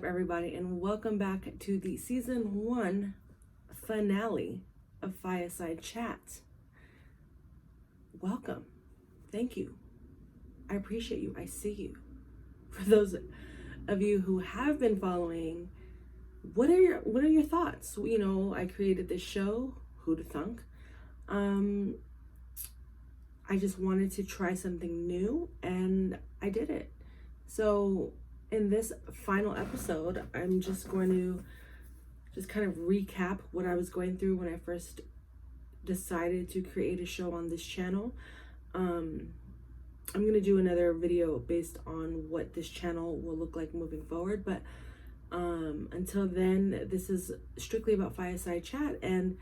up, everybody, and welcome back to the season 1 finale of Fireside Chat. Welcome. Thank you. I appreciate you. I see you. For those of you who have been following, what are your thoughts? You know, I created this show, Who to Thunk. I just wanted to try something new, and I did it. So in this final episode, I'm just going to kind of recap what I was going through when I first decided to create a show on this channel. I'm going to do another video based on what this channel will look like moving forward, but until then, this is strictly about Fireside Chat, and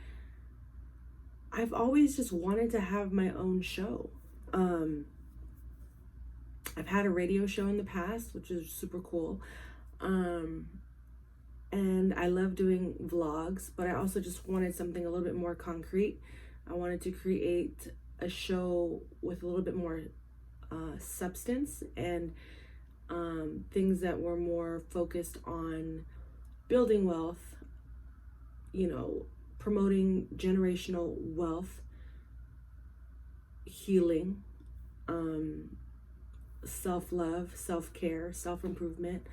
I've always just wanted to have my own show. I've had a radio show in the past, which is super cool. And I love doing vlogs, but I also just wanted something a little bit more concrete. I wanted to create a show with a little bit more substance and things that were more focused on building wealth, you know, promoting generational wealth, healing, self-love, self-care, self-improvement,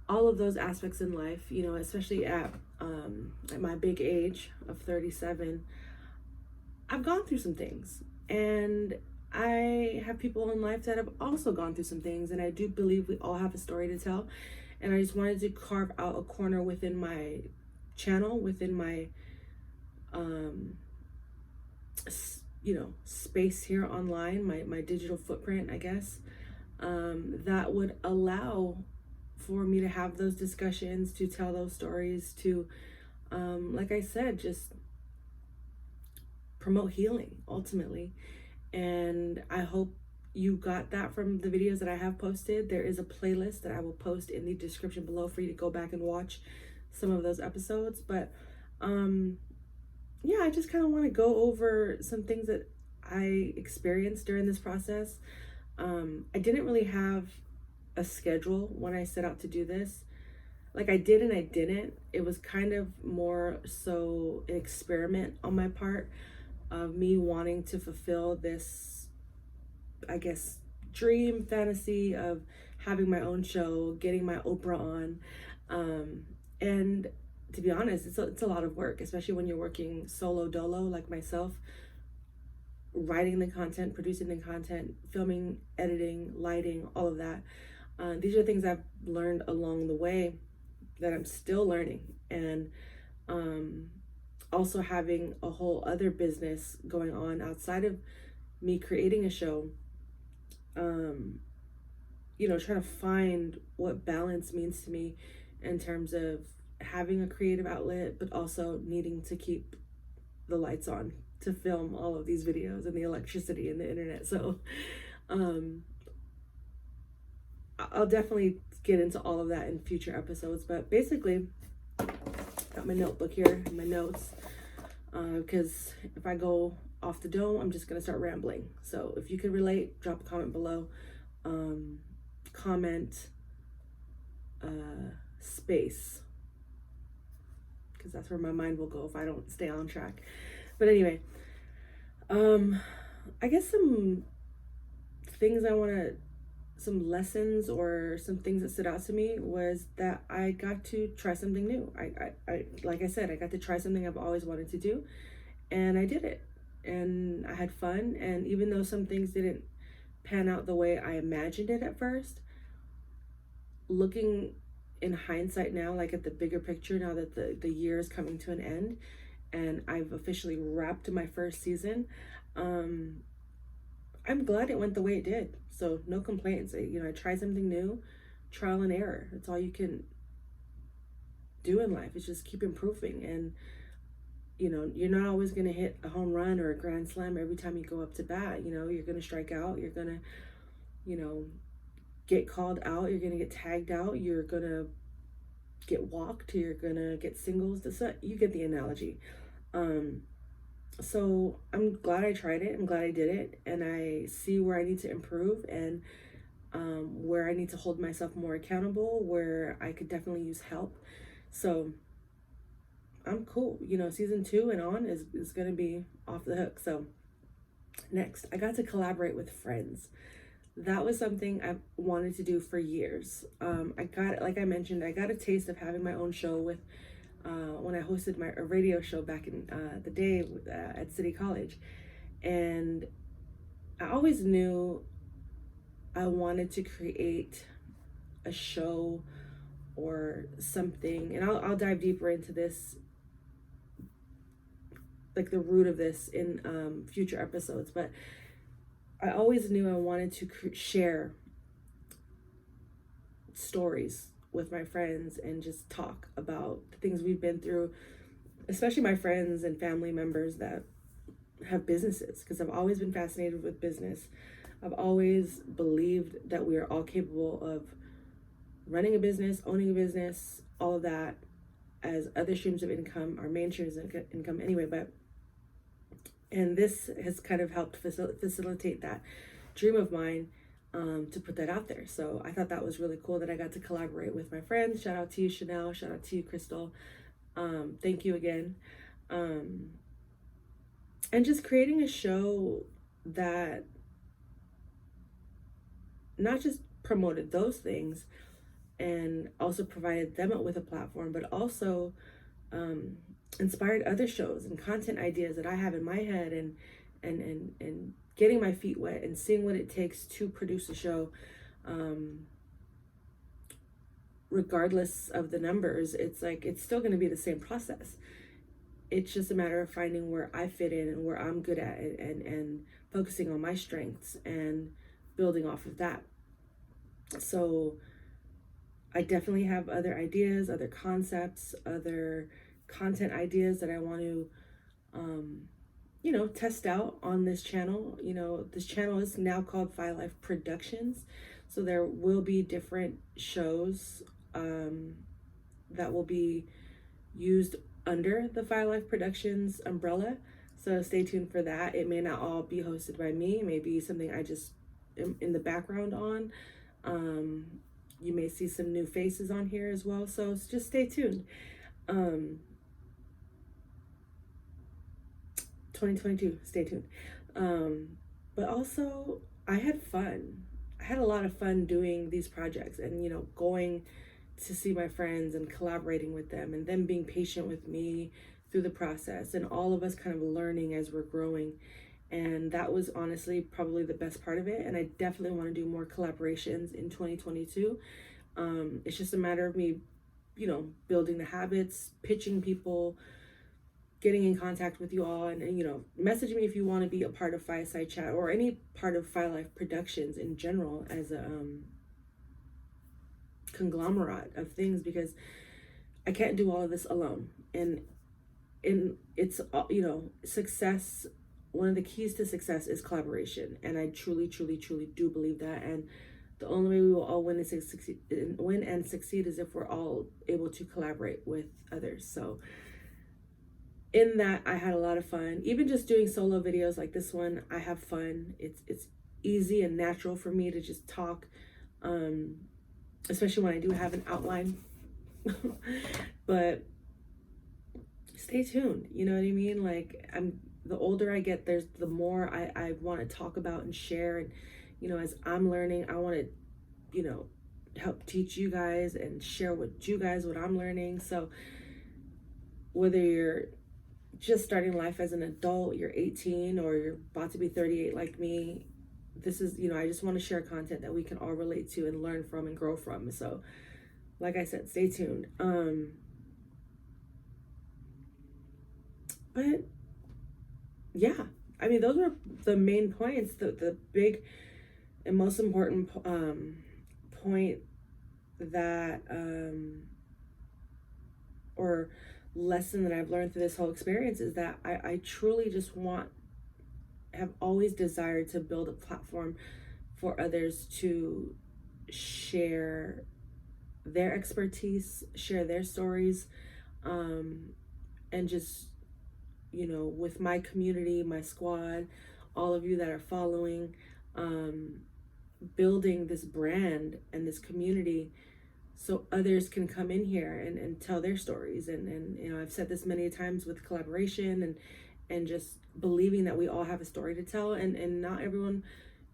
all of those aspects in life, you know, especially at my big age of 37. I've gone through some things, and I have people in life that have also gone through some things, and I do believe we all have a story to tell. And I just wanted to carve out a corner within my channel, within my you know, space here online, my digital footprint, I guess, that would allow for me to have those discussions, to tell those stories, to like I said, just promote healing ultimately. And I hope you got that from the videos that I have posted. There is a playlist that I will post in the description below for you to go back and watch some of those episodes. But yeah, I just kind of want to go over some things that I experienced during this process. I didn't really have a schedule when I set out to do this. Like, I did and I didn't. It was kind of more so an experiment on my part of me wanting to fulfill this, I guess, dream fantasy of having my own show, getting my Oprah on. And to be honest, it's a lot of work, especially when you're working solo dolo like myself, writing the content, producing the content, filming, editing, lighting, all of that. These are things I've learned along the way that I'm still learning. And also having a whole other business going on outside of me creating a show, you know, trying to find what balance means to me in terms of having a creative outlet, but also needing to keep the lights on to film all of these videos and the electricity and the internet. So I'll definitely get into all of that in future episodes. But basically, got my notebook here, my notes, because if I go off the dome, I'm just gonna start rambling. So if you can relate, drop a comment below. Comment space, because that's where my mind will go if I don't stay on track. But anyway, I guess some things some lessons or some things that stood out to me was that I got to try something new. I like I said, I got to try something I've always wanted to do, and I did it, and I had fun. And even though some things didn't pan out the way I imagined it at first, looking in hindsight now, like at the bigger picture, now that the year is coming to an end and I've officially wrapped my first season, I'm glad it went the way it did. So no complaints. I tried something new, trial and error. That's all you can do in life, is just keep improving. And you know, you're not always going to hit a home run or a grand slam every time you go up to bat. You know, you're going to strike out, you're going to, you know, get called out, you're going to get tagged out, you're going to get walked, you're going to get singles. You get the analogy. So I'm glad I tried it. I'm glad I did it, and I see where I need to improve. And where I need to hold myself more accountable, where I could definitely use help. So I'm cool. Season 2 and on is going to be off the hook. So next, I got to collaborate with friends. That was something I've wanted to do for years. Like I mentioned, I got a taste of having my own show with when I hosted my radio show back in the day at City College. And I always knew I wanted to create a show or something, and I'll dive deeper into this, like the root of this in future episodes. But I always knew I wanted to share stories with my friends and just talk about the things we've been through, especially my friends and family members that have businesses, because I've always been fascinated with business. I've always believed that we are all capable of running a business, owning a business, all of that as other streams of income, our main streams of income anyway. And this has kind of helped facilitate that dream of mine, to put that out there. So I thought that was really cool that I got to collaborate with my friends. Shout out to you, Chanel. Shout out to you, Crystal. Thank you again. And just creating a show that not just promoted those things and also provided them with a platform, but also inspired other shows and content ideas that I have in my head, and getting my feet wet and seeing what it takes to produce a show. Regardless of the numbers, it's still going to be the same process. It's just a matter of finding where I fit in and where I'm good at, and focusing on my strengths and building off of that. So I definitely have other ideas, other concepts, other content ideas that I want to, test out on this channel. This channel is now called Fiyah Life Productions. So there will be different shows that will be used under the Fiyah Life Productions umbrella. So stay tuned for that. It may not all be hosted by me. It may be something I just am in the background on. You may see some new faces on here as well. So just stay tuned. 2022, stay tuned. But also, I had fun. I had a lot of fun doing these projects, and going to see my friends and collaborating with them, and them being patient with me through the process, and all of us kind of learning as we're growing. And that was honestly probably the best part of it. And I definitely want to do more collaborations in 2022. It's just a matter of me, building the habits, pitching people, getting in contact with you all, and message me if you want to be a part of Fireside Chat or any part of Fiyah Life Productions in general as a conglomerate of things, because I can't do all of this alone. And it's success. One of the keys to success is collaboration, and I truly, truly, truly do believe that. And the only way we will all win and succeed is if we're all able to collaborate with others. So in that, I had a lot of fun. Even just doing solo videos like this one, I have fun. It's easy and natural for me to just talk, especially when I do have an outline. But stay tuned. You know what I mean? Like, the older I get, the more I want to talk about and share. And as I'm learning, I want to help teach you guys and share with you guys what I'm learning. So whether you're just starting life as an adult, you're 18, or you're about to be 38 like me, this is, I just want to share content that we can all relate to and learn from and grow from. So like I said, stay tuned. But yeah, I mean, those were the main points. The big and most important point that or lesson that I've learned through this whole experience is that I truly just have always desired to build a platform for others to share their expertise, share their stories, and just with my community, my squad, all of you that are following, building this brand and this community so others can come in here and tell their stories. And you know, I've said this many times with collaboration and just believing that we all have a story to tell, and not everyone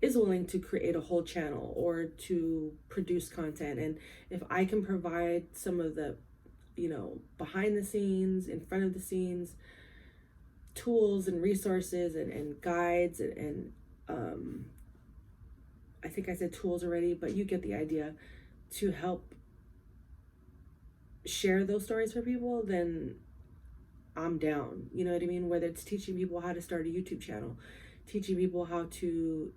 is willing to create a whole channel or to produce content. And if I can provide some of the, you know, behind the scenes, in front of the scenes, tools and resources and guides and I think I said tools already, but you get the idea, to help share those stories for people, then I'm down. You know what I mean? Whether it's teaching people how to start a YouTube channel, teaching people how to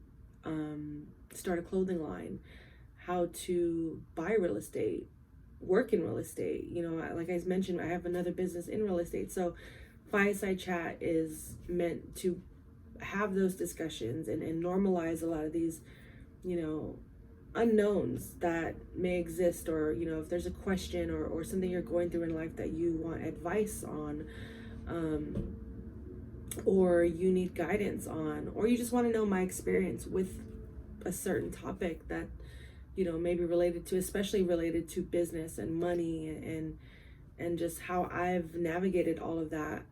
start a clothing line, how to buy real estate, work in real estate. You know, like I mentioned, I have another business in real estate. So Fireside Chat is meant to have those discussions and normalize a lot of these, you know, unknowns that may exist. Or, you know, if there's a question or something you're going through in life that you want advice on, or you need guidance on, or you just want to know my experience with a certain topic that, you know, maybe related to, especially related to business and money and just how I've navigated all of that.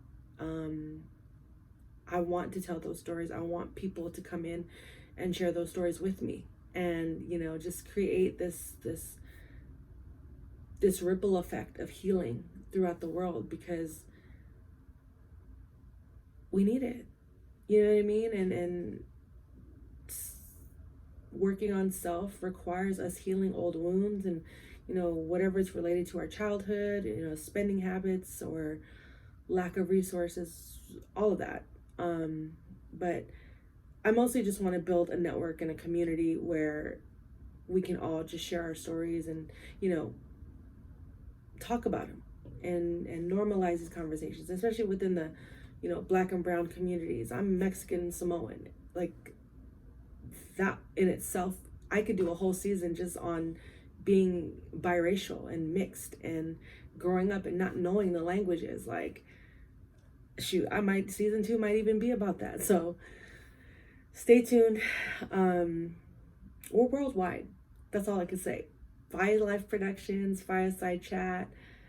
I want to tell those stories. I want people to come in and share those stories with me, and, you know, just create this ripple effect of healing throughout the world, because we need it. You know what I mean? And working on self requires us healing old wounds and, you know, whatever it's related to our childhood, you know, spending habits or lack of resources, all of that. But I mostly just want to build a network and a community where we can all just share our stories and, you know, talk about them and normalize these conversations, especially within the, you know, Black and brown communities. I'm Mexican Samoan. Like, that in itself, I could do a whole season just on being biracial and mixed and growing up and not knowing the languages. Like, shoot, season 2 might even be about that. So stay tuned. We're worldwide. That's all I can say. Fiyah Life Productions, Fireside Chat,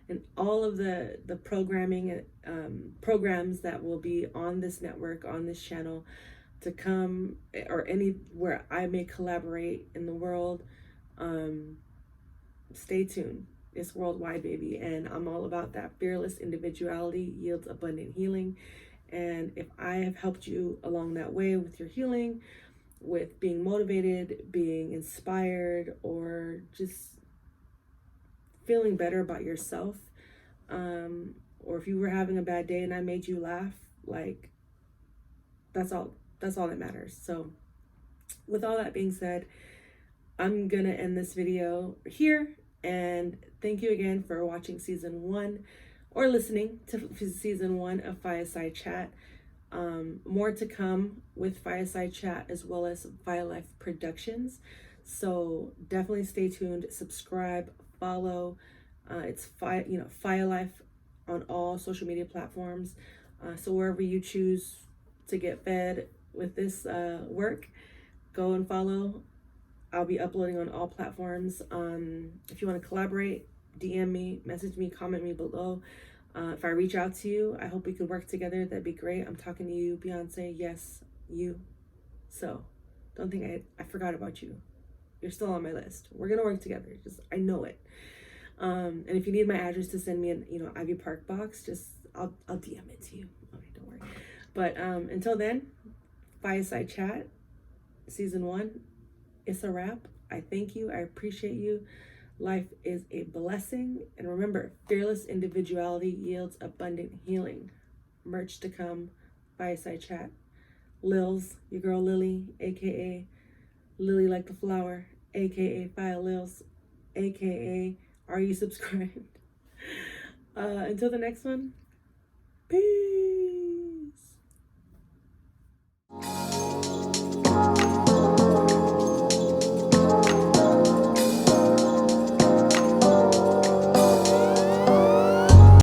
and all of the programming and programs that will be on this network, on this channel to come, or anywhere I may collaborate in the world. Stay tuned. It's worldwide, baby, and I'm all about that. Fearless individuality yields abundant healing. And if I have helped you along that way with your healing, with being motivated, being inspired, or just feeling better about yourself, or if you were having a bad day and I made you laugh, like, that's all that matters. So with all that being said, I'm gonna end this video here, and thank you again for watching season 1 or listening to season 1 of Fireside Chat. More to come with Fireside Chat as well as Fiyah Life Productions. So definitely stay tuned, subscribe, follow. It's Fiyah Life on all social media platforms. So wherever you choose to get fed with this work, go and follow. I'll be uploading on all platforms. If you want to collaborate, DM me, message me, comment me below. If I reach out to you, I hope we could work together. That'd be great. I'm talking to you, Beyonce. Yes, you. So don't think I forgot about you. You're still on my list. We're gonna work together. I know it. And if you need my address to send me an Ivy Park box, I'll DM it to you. Okay, don't worry. But until then, Fireside Chat, season 1, it's a wrap. I thank you. I appreciate you. Life is a blessing. And remember, fearless individuality yields abundant healing. Merch to come. Fireside Chat. Lilz, your girl Lily, aka Lily like the flower, aka Fiyah Lilz, aka Are You Subscribed? Until the next one, peace.